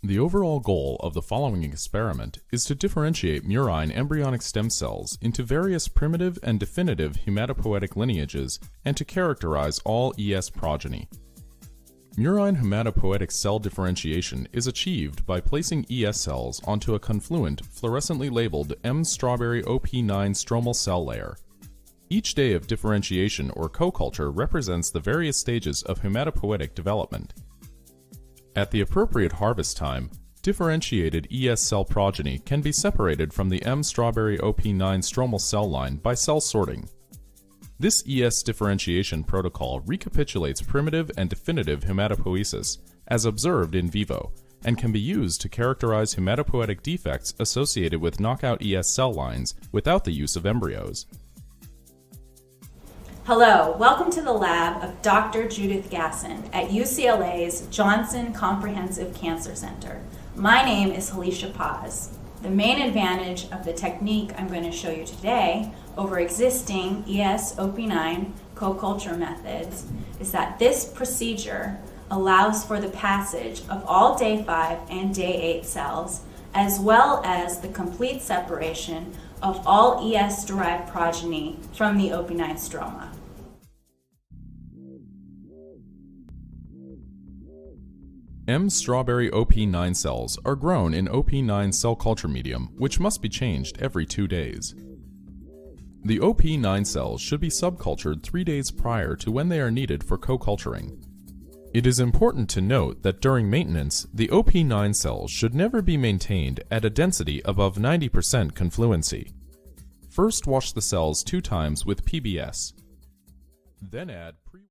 The overall goal of the following experiment is to differentiate murine embryonic stem cells into various primitive and definitive hematopoietic lineages and to characterize all ES progeny. Murine hematopoietic cell differentiation is achieved by placing ES cells onto a confluent, fluorescently labeled mStrawberry OP9 stromal cell layer. Each day of differentiation or co-culture represents the various stages of hematopoietic development. At the appropriate harvest time, differentiated ES cell progeny can be separated from the mStrawberry OP9 stromal cell line by cell sorting. This ES differentiation protocol recapitulates primitive and definitive hematopoiesis as observed in vivo and can be used to characterize hematopoietic defects associated with knockout ES cell lines without the use of embryos. Hello, welcome to the lab of Dr. Judith Gasson at UCLA's Johnson Comprehensive Cancer Center. My name is Helicia. The main advantage of the technique I'm going to show you today over existing ES-OP9 co-culture methods is that this procedure allows for the passage of all day 5 and day 8 cells, as well as the complete separation of all ES-derived progeny from the OP9 stroma. mStrawberry OP9 cells are grown in OP9 cell culture medium, which must be changed every 2 days. The OP9 cells should be subcultured 3 days prior to when they are needed for co-culturing. It is important to note that during maintenance, the OP9 cells should never be maintained at a density above 90% confluency. First wash the cells 2 times with PBS. Then add